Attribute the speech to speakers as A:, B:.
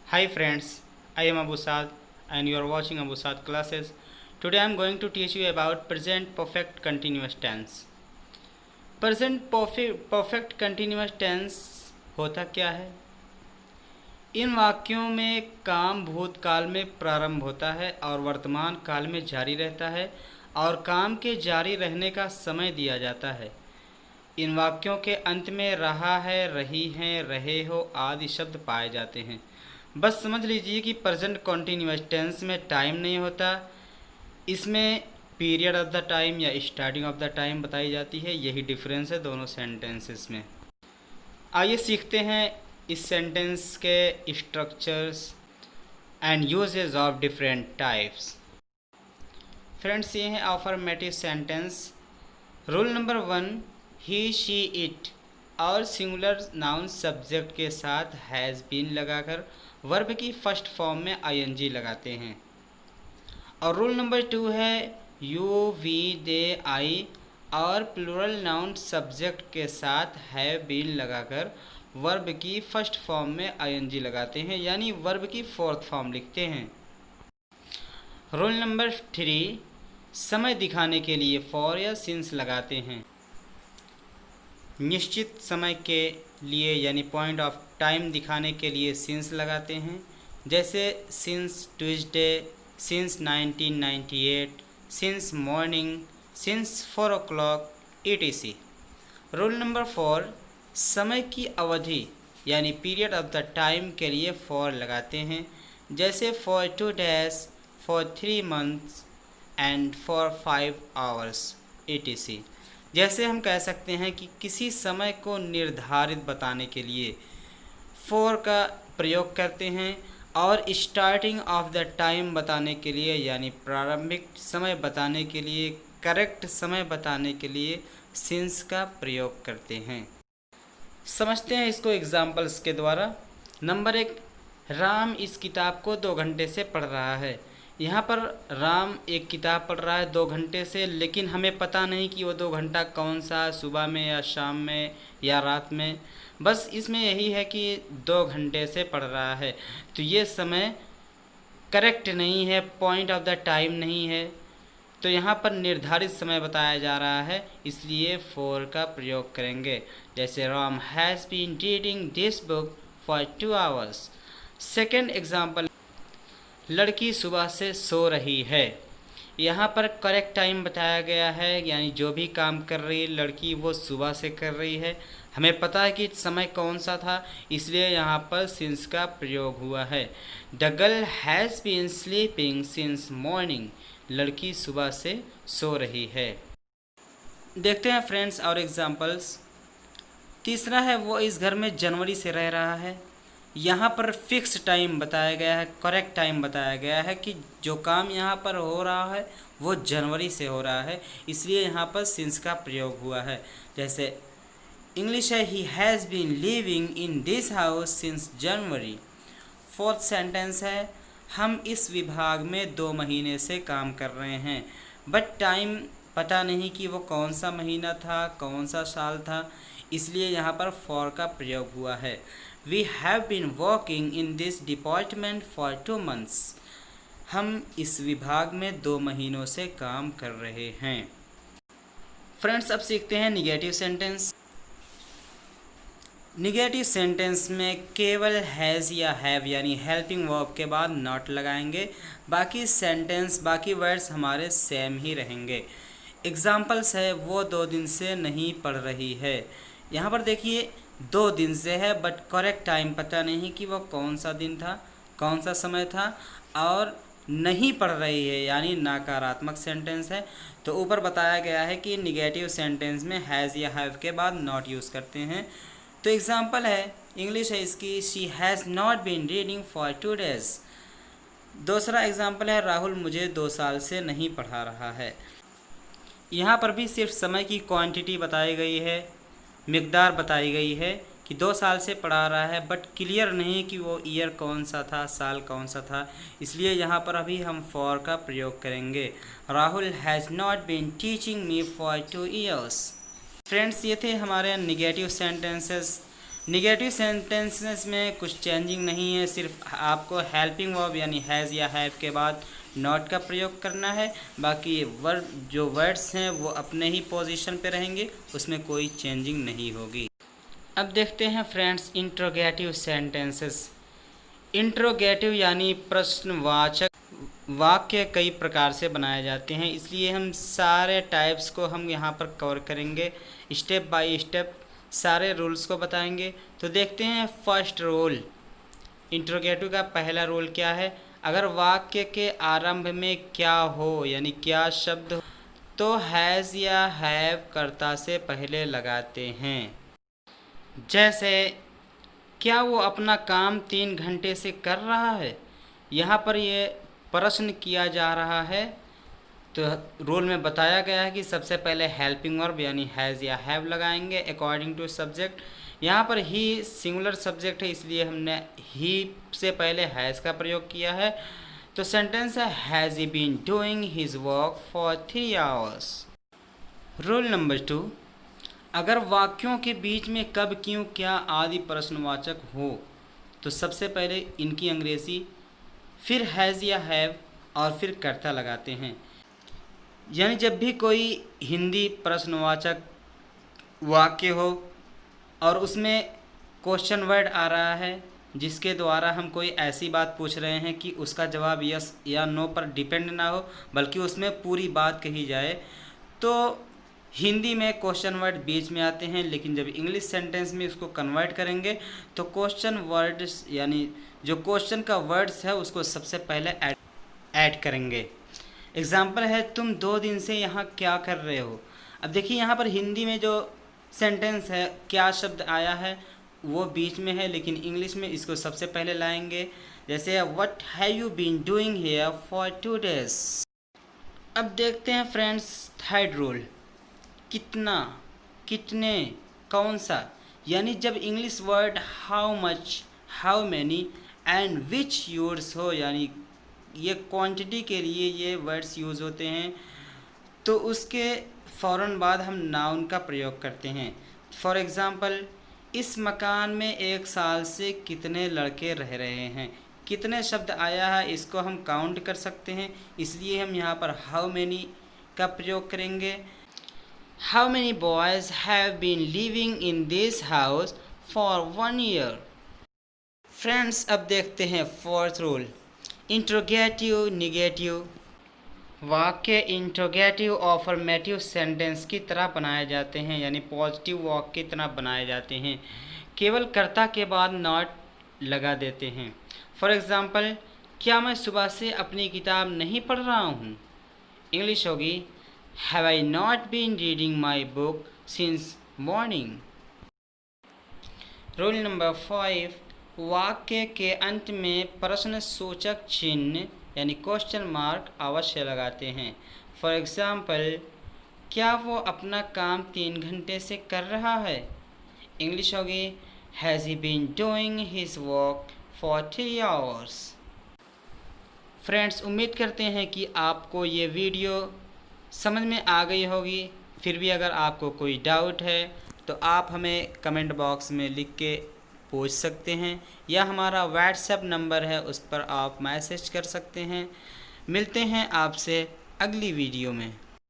A: Hi friends, I am Abu Saad and you are watching Abu Saad classes. Today I am going to teach you about present perfect continuous tense. Perfect continuous tense होता क्या है? इन वाक्यों में काम भूतकाल में प्रारंभ होता है और वर्तमान काल में जारी रहता है और काम के जारी रहने का समय दिया जाता है। इन वाक्यों के अंत में रहा है, रही हैं, रहे हो आदि शब्द पाए जाते हैं। बस समझ लीजिए कि प्रेजेंट कॉन्टीन्यूअस टेंस में टाइम नहीं होता, इसमें पीरियड ऑफ द टाइम या स्टार्टिंग ऑफ द टाइम बताई जाती है। यही डिफरेंस है दोनों सेंटेंसेस में। आइए सीखते हैं इस सेंटेंस के structures and usages of different types. Friends, ये है affirmative sentence. Rule number 1, he she it और सिंगुलर नाउन सब्जेक्ट के साथ हैज़ बीन लगाकर वर्ब की फर्स्ट फॉर्म में आईएनजी लगाते हैं। और रूल नंबर 2 है यू वी दे आई और प्लूरल नाउन सब्जेक्ट के साथ हैव बीन लगाकर वर्ब की फर्स्ट फॉर्म में आईएनजी लगाते हैं, यानी वर्ब की फोर्थ फॉर्म लिखते हैं। रूल नंबर 3, समय दिखाने के लिए फॉर या सिंस लगाते हैं। निश्चित समय के लिए यानी पॉइंट ऑफ टाइम दिखाने के लिए सिंस लगाते हैं, जैसे since Tuesday, since 1998, since morning, since 4 o'clock etc। Rule number 4, समय की अवधि यानी पीरियड ऑफ द टाइम के लिए फॉर लगाते हैं, जैसे for 2 days, for 3 months and for 5 hours etc। जैसे हम कह सकते हैं कि किसी समय को निर्धारित बताने के लिए फॉर का प्रयोग करते हैं और स्टार्टिंग ऑफ द टाइम बताने के लिए यानी प्रारंभिक समय बताने के लिए, करेक्ट समय बताने के लिए सिंस का प्रयोग करते हैं। समझते हैं इसको एग्जाम्पल्स के द्वारा। नंबर 1, राम इस किताब को 2 घंटे से पढ़ रहा है। यहाँ पर राम एक किताब पढ़ रहा है 2 घंटे से, लेकिन हमें पता नहीं कि वो 2 घंटा कौन सा, सुबह में या शाम में या रात में। बस इसमें यही है कि 2 घंटे से पढ़ रहा है, तो ये समय करेक्ट नहीं है, पॉइंट ऑफ द टाइम नहीं है, तो यहाँ पर निर्धारित समय बताया जा रहा है, इसलिए फॉर का प्रयोग करेंगे। जैसे Ram has been reading this book for 2 hours। Second example, लड़की सुबह से सो रही है। यहाँ पर करेक्ट टाइम बताया गया है, यानी जो भी काम कर रही है लड़की वो सुबह से कर रही है। हमें पता है कि समय कौन सा था, इसलिए यहाँ पर सिंस का प्रयोग हुआ है। The girl has been sleeping since morning. लड़की सुबह से सो रही है। देखते हैं फ्रेंड्स और एग्जाम्पल्स। तीसरा है वो इस घर में जनवरी से रह रहा है। यहाँ पर फिक्स टाइम बताया गया है, करेक्ट टाइम बताया गया है कि जो काम यहाँ पर हो रहा है वो जनवरी से हो रहा है, इसलिए यहाँ पर सिंस का प्रयोग हुआ है। जैसे इंग्लिश है he has been living in this house since January. Fourth sentence है हम इस विभाग में 2 महीने से काम कर रहे हैं, बट टाइम पता नहीं कि वो कौन सा महीना था, कौन सा साल था, इसलिए यहाँ पर फॉर का प्रयोग हुआ है। We have been working in this department for 2 months। हम इस विभाग में 2 महीनों से काम कर रहे हैं। फ्रेंड्स, अब सीखते हैं निगेटिव सेंटेंस। निगेटिव सेंटेंस में केवल हैज़ या हैव यानी हेल्पिंग वर्ब के बाद नॉट लगाएंगे, बाकी सेंटेंस बाकी वर्ड्स हमारे सेम ही रहेंगे। एग्जाम्पल्स है वो 2 दिन से नहीं पढ़ रही है। यहाँ पर देखिए 2 दिन से है, बट करेक्ट टाइम पता नहीं कि वो कौन सा दिन था, कौन सा समय था, और नहीं पढ़ रही है यानी नकारात्मक सेंटेंस है, तो ऊपर बताया गया है कि निगेटिव सेंटेंस में हैज़ या हैव के बाद नॉट यूज़ करते हैं। तो एग्जाम्पल है, इंग्लिश है इसकी, she has not been reading for 2 days। दूसरा एग्जाम्पल है, राहुल मुझे 2 साल से नहीं पढ़ा रहा है। यहाँ पर भी सिर्फ समय की क्वांटिटी बताई गई है, मिकदार बताई गई है कि 2 साल से पढ़ा रहा है, बट क्लियर नहीं कि वो ईयर कौन सा था, साल कौन सा था, इसलिए यहाँ पर अभी हम फॉर का प्रयोग करेंगे। Rahul has not been teaching me for 2 years। Friends, ये थे हमारे निगेटिव सेंटेंसेस। निगेटिव सेंटेंसेस में कुछ चेंजिंग नहीं है, सिर्फ आपको हेल्पिंग वर्ब यानी हैज़ या हैव के बाद नॉट का प्रयोग करना है। बाकी वर्ब जो वर्ड्स हैं वो अपने ही पोजीशन पे रहेंगे, उसमें कोई चेंजिंग नहीं होगी। अब देखते हैं फ्रेंड्स इंट्रोगेटिव सेंटेंसेस। इंट्रोगेटिव यानी प्रश्नवाचक वाक्य कई प्रकार से बनाए जाते हैं, इसलिए हम सारे टाइप्स को हम यहाँ पर कवर करेंगे, स्टेप बाय स्टेप सारे रूल्स को बताएंगे। तो देखते हैं फर्स्ट रूल, इंट्रोगेटिव का पहला रूल क्या है। अगर वाक्य के आरंभ में क्या हो यानी क्या शब्द हो तो हैज़ या हैव कर्ता से पहले लगाते हैं। जैसे क्या वो अपना काम 3 घंटे से कर रहा है, यहाँ पर ये प्रश्न किया जा रहा है। तो रूल में बताया गया है कि सबसे पहले हेल्पिंग वर्ब यानी हैज़ या हैव लगाएंगे अकॉर्डिंग टू सब्जेक्ट। यहाँ पर ही सिंगुलर सब्जेक्ट है, इसलिए हमने ही से पहले हैज़ का प्रयोग किया है। तो सेंटेंस है has he been doing his work for 3 hours. Rule number 2, अगर वाक्यों के बीच में कब, क्यों, क्या आदि प्रश्नवाचक हो तो सबसे पहले इनकी अंग्रेज़ी, फिर हैज़ या हैव और फिर कर्ता लगाते हैं। यानी जब भी कोई हिंदी प्रश्नवाचक वाक्य हो और उसमें क्वेश्चन वर्ड आ रहा है जिसके द्वारा हम कोई ऐसी बात पूछ रहे हैं कि उसका जवाब यस या नो पर डिपेंड ना हो बल्कि उसमें पूरी बात कही जाए, तो हिंदी में क्वेश्चन वर्ड बीच में आते हैं। लेकिन जब इंग्लिश सेंटेंस में उसको कन्वर्ट करेंगे तो क्वेश्चन वर्ड्स यानी जो क्वेश्चन का वर्ड्स है उसको सबसे पहले ऐड करेंगे। एग्जाम्पल है तुम 2 दिन से यहाँ क्या कर रहे हो। अब देखिए यहाँ पर हिंदी में जो सेंटेंस है क्या शब्द आया है वो बीच में है, लेकिन इंग्लिश में इसको सबसे पहले लाएंगे। जैसे what have you been doing here for 2 days. अब देखते हैं फ्रेंड्स थर्ड रूल, कितना, कितने, कौन सा। यानी जब English word how much, how many and which use हो यानी ये क्वांटिटी के लिए ये वर्ड्स यूज़ होते हैं तो उसके फ़ौरन बाद हम नाउन का प्रयोग करते हैं। फॉर एग्ज़ाम्पल इस मकान में 1 साल से कितने लड़के रह रहे हैं। कितने शब्द आया है इसको हम काउंट कर सकते हैं, इसलिए हम यहाँ पर हाउ मैनी का प्रयोग करेंगे। How many boys have been living in this house for 1 year. Friends अब देखते हैं फोर्थ रूल, इंट्रोगेटिव निगेटिव। वाक्य इंट्रोगेटिव और अफर्मेटिव सेंटेंस की तरह बनाए जाते हैं यानी पॉजिटिव वाक्य की तरह बनाए जाते हैं, केवल कर्ता के बाद नॉट लगा देते हैं। फॉर एग्ज़ाम्पल क्या मैं सुबह से अपनी किताब नहीं पढ़ रहा हूँ। इंग्लिश होगी have I not been reading my book since morning. Rule number 5, वाक्य के अंत में प्रश्न सूचक चिन्ह यानी क्वेश्चन मार्क अवश्य लगाते हैं। फॉर एग्ज़ाम्पल क्या वो अपना काम 3 घंटे से कर रहा है। इंग्लिश होगी has he been doing his work for 3 hours. Friends उम्मीद करते हैं कि आपको ये वीडियो समझ में आ गई होगी। फिर भी अगर आपको कोई डाउट है तो आप हमें कमेंट बॉक्स में लिख के पूछ सकते हैं या हमारा व्हाट्सएप नंबर है उस पर आप मैसेज कर सकते हैं। मिलते हैं आपसे अगली वीडियो में।